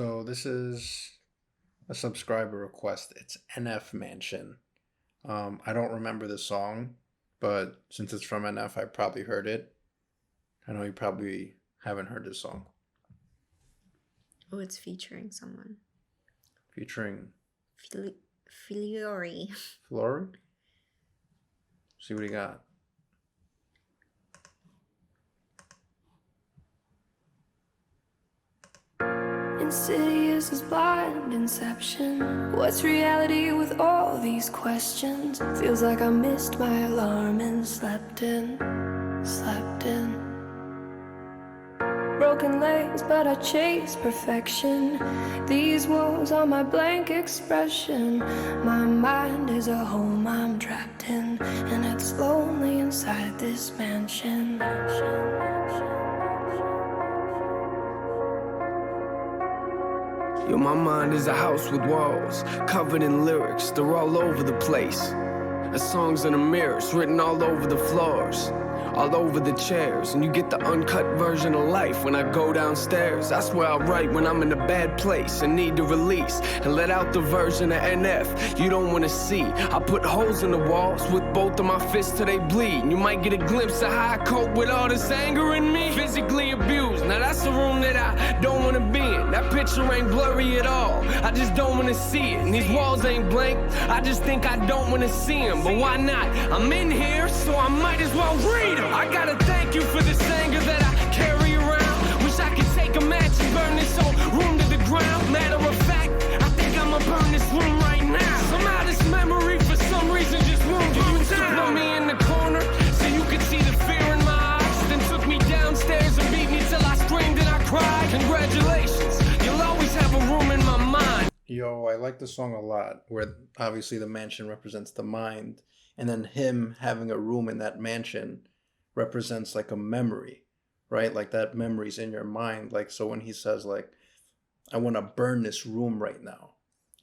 So this is a subscriber request. It's NF Mansion. I don't remember the song, but since it's from NF, I probably heard it. I know you probably haven't heard this song. Oh, it's featuring someone. Featuring Fleurie. Fleurie? See what he got. Insidious as blind inception. What's reality with all these questions? Feels like I missed my alarm and slept in. Broken legs, but I chase perfection. These walls are my blank expression. My mind is a home I'm trapped in, and it's lonely inside this mansion. Yo, my mind is a house with walls, covered in lyrics, they're all over the place. The songs in the mirrors, written all over the floors, all over the chairs. And you get the uncut version of life when I go downstairs. That's where I write when I'm in a bad place and need to release, and let out the version of NF you don't want to see. I put holes in the walls with both of my fists till they bleed. And you might get a glimpse of how I cope with all this anger in me. Physically abused, now that's a room that I don't want to be in. That picture ain't blurry at all, I just don't want to see it. And these walls ain't blank, I just think I don't want to see them. But why not? I'm in here, so I might as well read them. I gotta thank you for this anger that I carry around. Wish I could take a match and burn this whole room to the ground. Matter of fact, I think I'ma burn this room right now. Somehow this memory for some reason just won't go down. You used to put me in the corner so you could see the fear in my eyes, then took me downstairs and beat me till I screamed and I cried. Congratulations, you'll always have a room in my mind. Yo, I like the song a lot, where obviously the mansion represents the mind, and then him having a room in that mansion represents like a memory, right? Like that memory's in your mind. Like, so when he says like, I want to burn this room right now,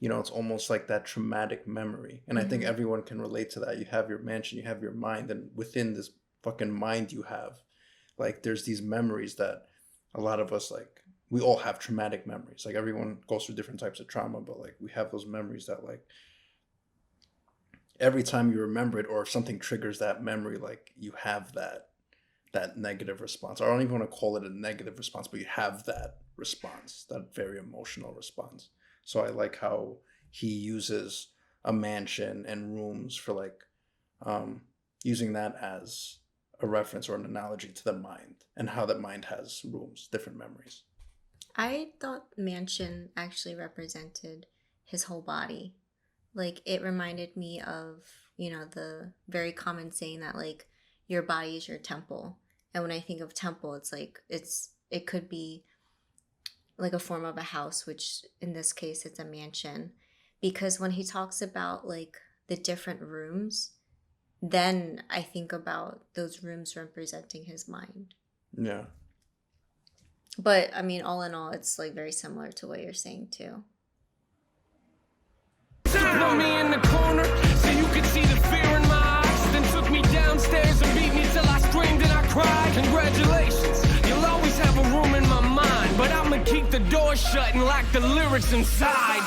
it's almost like that traumatic memory. And I think everyone can relate to that. You have your mansion, you have your mind, and within this fucking mind you have, like, there's these memories that a lot of us, like, we all have traumatic memories. Like, everyone goes through different types of trauma, but like we have those memories that, like, every time you remember it or something triggers that memory, like, you have that negative response. I don't even want to call it a negative response, but you have that response, that very emotional response. So I like how he uses a mansion and rooms for, like, using that as a reference or an analogy to the mind, and how that mind has rooms, different memories. I thought mansion actually represented his whole body. Like, it reminded me of, the very common saying that, like, your body is your temple. And when I think of temple, it's like, it could be like a form of a house, which in this case, it's a mansion. Because when he talks about, like, the different rooms, then I think about those rooms representing his mind. Yeah. But, I mean, all in all, it's, like, very similar to what you're saying, too. Put me in the corner so you could see the fear in my eyes, then took me downstairs and beat me till I screamed and I cried. Congratulations, you'll always have a room in my mind, but I'ma keep the door shut and lock the lyrics inside.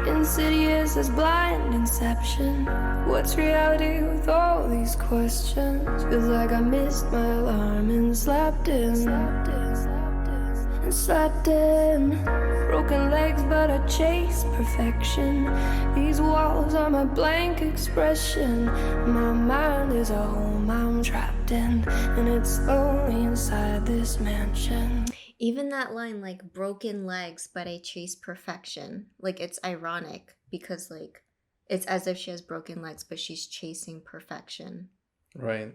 Insidious as blind inception. What's reality with all these questions? Feels like I missed my alarm and slept in. Broken legs, but I chase perfection. These walls are my blank expression. My mind is a home I'm trapped in, and it's lonely inside this mansion. Even that line, like, broken legs, but I chase perfection. Like, it's ironic because, like, it's as if she has broken legs, but she's chasing perfection. Right.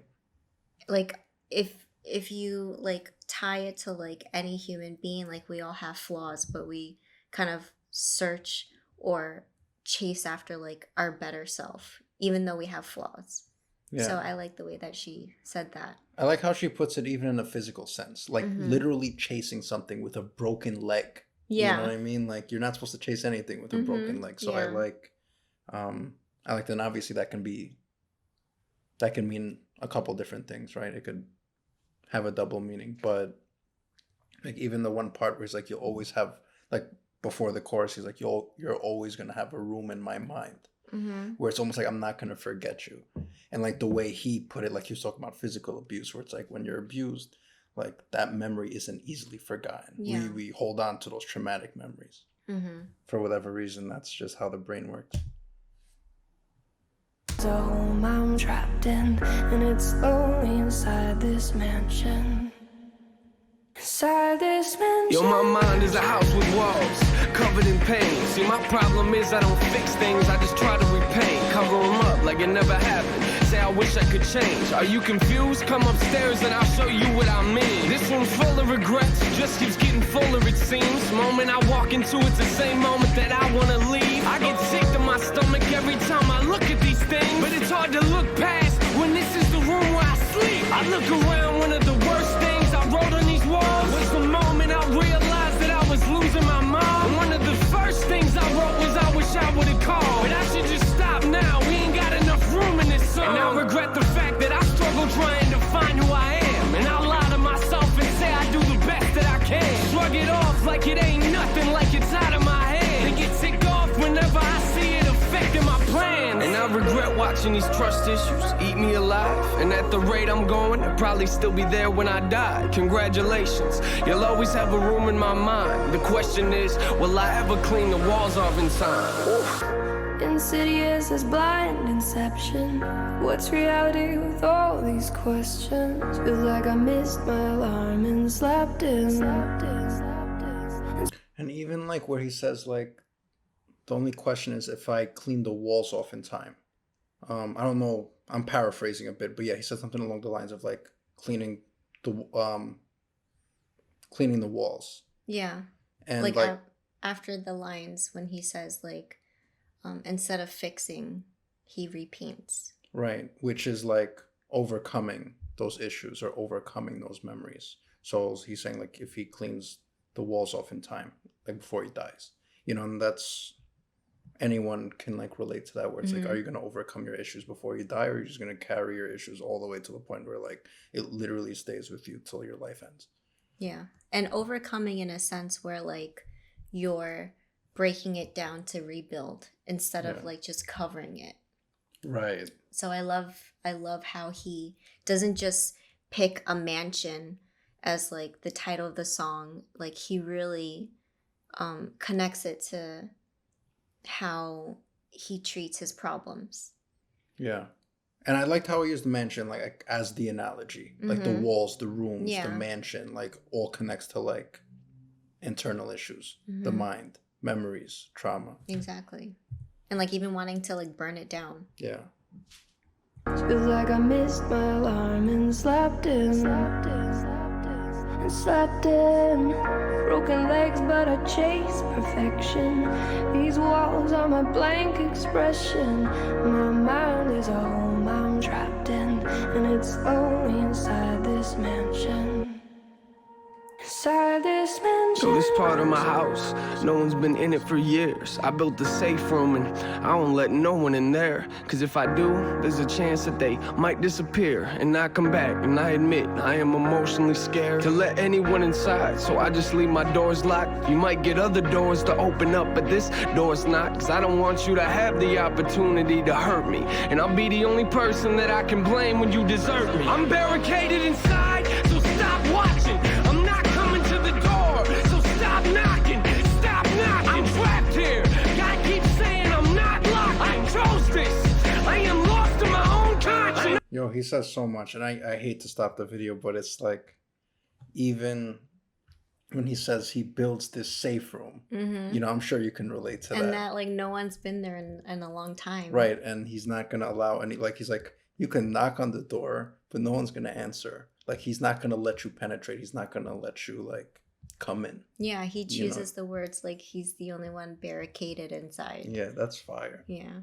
Like, if you, like, tie it to, like, any human being, like, we all have flaws, but we kind of search or chase after, like, our better self, even though we have flaws. Yeah. So I like the way that she said that. I like how she puts it even in a physical sense, like literally chasing something with a broken leg. Yeah. You know what I mean? Like, you're not supposed to chase anything with a broken leg. So Yeah. I like that. And obviously that can mean a couple different things, right? It could have a double meaning, but like even the one part where it's like you'll always have like before the chorus, he's like, you're always gonna have a room in my mind. Mm-hmm. Where it's almost like I'm not gonna forget you. And like the way he put it, like he was talking about physical abuse, where it's like when you're abused, like that memory isn't easily forgotten. Yeah. We hold on to those traumatic memories. Mm-hmm. For whatever reason, that's just how the brain works. A home I'm trapped in, and it's only inside this mansion. Inside this mansion. Yo, my mind is a house with walls, covered in pain. See, my problem is I don't fix things, I just try to repaint. Cover them up like it never happened. Say I wish I could change. Are you confused? Come upstairs and I'll show you what I mean. This room's full of regrets, just keeps getting fuller it seems. Moment I walk into, it's the same moment that I wanna leave. I get sick to my stomach every time I look at these things, but it's hard to look past when this is the room where I sleep. I look around, one of the worst things I wrote on these walls was the moment I realized that I was losing my mom. And one of the first things I wrote was I wish I would've called, but I should just stop now. We ain't got enough room in this song. And I regret the fact that I struggle trying to find who I am, and I lie to myself and say I do the best that I can. Shrug it off like it ain't nothing, like it's out of my head. And get ticked off whenever I see it affecting my plans. And I regret watching these trust issues eat me alive. And at the rate I'm going, I'll probably still be there when I die. Congratulations, you'll always have a room in my mind. The question is, will I ever clean the walls off in time? Oof. Insidious as blind inception. What's reality with all these questions? Feels like I missed my alarm and slept in. And even like where he says like, the only question is if I clean the walls off in time. I don't know, I'm paraphrasing a bit, but yeah, he said something along the lines of like cleaning the walls. Yeah. And like after the lines when he says like, instead of fixing, he repaints. Right, which is like overcoming those issues or overcoming those memories. So he's saying like if he cleans the walls off in time, like before he dies, you know, and that's, anyone can like relate to that, where it's like, are you going to overcome your issues before you die, or are you just going to carry your issues all the way to the point where like it literally stays with you till your life ends? Yeah. And overcoming in a sense where like you're breaking it down to rebuild instead of like just covering it. Right. So I love how he doesn't just pick a mansion as like the title of the song. Like he really connects it to how he treats his problems. Yeah. And I liked how he used the mansion like as the analogy. Like the walls, the rooms, the mansion, like all connects to like internal issues, the mind, memories, trauma. Exactly. And like even wanting to like burn it down. Yeah. Feels like I missed my alarm and slept in. And slept in. Broken legs, but I chase perfection. These walls are my blank expression. My mind is a home I'm trapped in, and it's only inside this mansion. Inside this mansion. So this part of my house, no one's been in it for years. I built the safe room and I don't let no one in there. Cause if I do, there's a chance that they might disappear and not come back. And I admit, I am emotionally scared to let anyone inside. So I just leave my doors locked. You might get other doors to open up, but this door's not. Cause I don't want you to have the opportunity to hurt me. And I'll be the only person that I can blame when you desert me. I'm barricaded inside, so stop watching. I'm not coming to the door, so stop knocking. Stop knocking. I'm trapped here. God keeps saying I'm not locked. I chose this. I am lost in my own conscience. Yo, he says so much, and I hate to stop the video, but it's like, even when he says he builds this safe room, you know, I'm sure you can relate to that. And that like no one's been there in a long time. Right, and he's not going to allow any, like, he's like, you can knock on the door, but no one's going to answer. Like, he's not going to let you penetrate. He's not going to let you, like, come in. Yeah, he chooses the words like he's the only one barricaded inside. Yeah, that's fire. Yeah.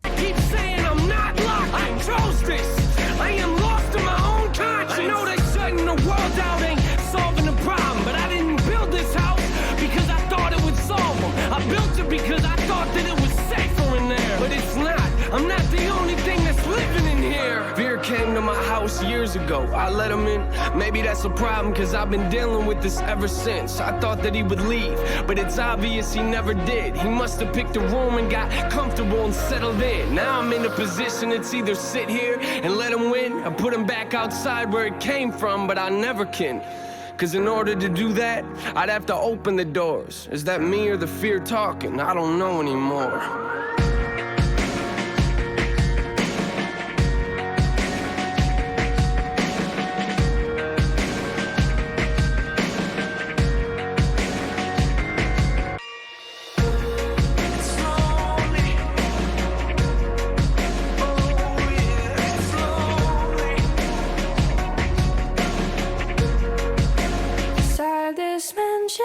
I keep saying I'm not locked. I chose this. I am lost in my own conscience. I know that shutting the world out ain't solving the problem, but I didn't build this house because I thought it would solve them. I built it because I thought that it was safer in there, but it's not. I'm not the only thing that's living in here. Fear came to my house most years ago. I let him in. Maybe that's a problem, cause I've been dealing with this ever since. I thought that he would leave, but it's obvious he never did. He must have picked a room and got comfortable and settled in. Now I'm in a position it's either sit here and let him win, or put him back outside where it came from, but I never can. Cause in order to do that, I'd have to open the doors. Is that me or the fear talking? I don't know anymore. Inside this mansion.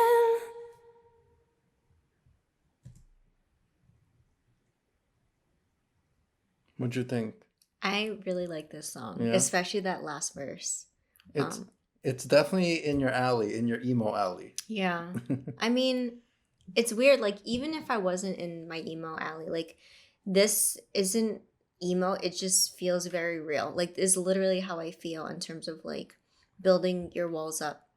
What'd you think? I really like this song, Yeah. especially that last verse. It's it's definitely in your alley, in your emo alley. Yeah. I mean, it's weird. Like, even if I wasn't in my emo alley, like, this isn't emo. It just feels very real. Like, this is literally how I feel in terms of, like, building your walls up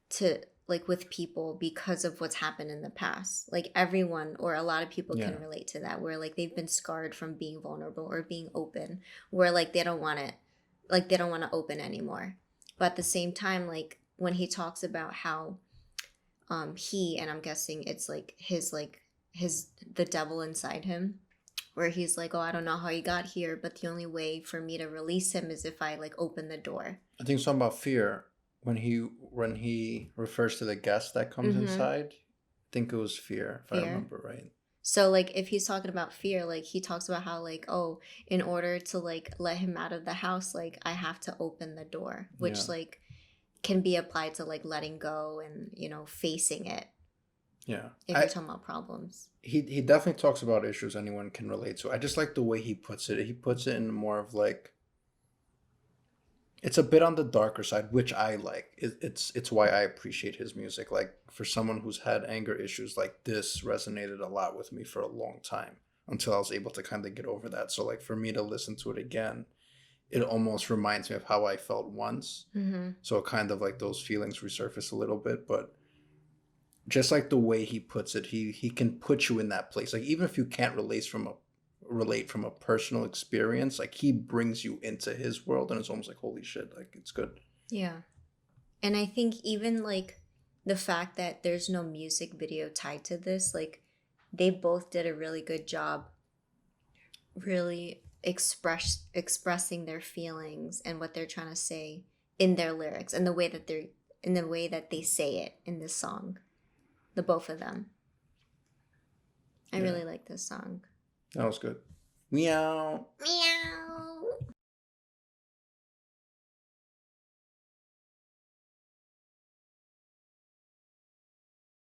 to, like, with people because of what's happened in the past. Like, everyone or a lot of people Yeah. can relate to that, where, like, they've been scarred from being vulnerable or being open, where, like, they don't want it. Like, they don't want to open anymore. But at the same time, like, when he talks about how he, and I'm guessing it's like his the devil inside him, where he's like, oh, I don't know how he got here, but the only way for me to release him is if I, like, open the door. I think something about fear when he refers to the guest that comes Mhm. inside. I think it was fear, if I Fear. remember right. So, like, if he's talking about fear, like, he talks about how, like, oh, in order to, like, let him out of the house, like, I have to open the door, which, Yeah. like, can be applied to, like, letting go and, you know, facing it Yeah. if you're talking about problems. He definitely talks about issues anyone can relate to. I just like the way he puts it. He puts it in more of like, it's a bit on the darker side, which I like. It's why I appreciate his music. Like, for someone who's had anger issues, like, this resonated a lot with me for a long time until I was able to kind of get over that. So, like, for me to listen to it again, it almost reminds me of how I felt once. Mm-hmm. So kind of like those feelings resurface a little bit, but just like the way he puts it, he can put you in that place. Like, even if you can't relate from a personal experience, like, he brings you into his world, and it's almost like, holy shit, like, it's good. Yeah. And I think even, like, the fact that there's no music video tied to this, like, they both did a really good job really expressing their feelings and what they're trying to say in their lyrics and the way that they say it in this song. The both of them. I Yeah. really like this song. That was good. Meow. Meow.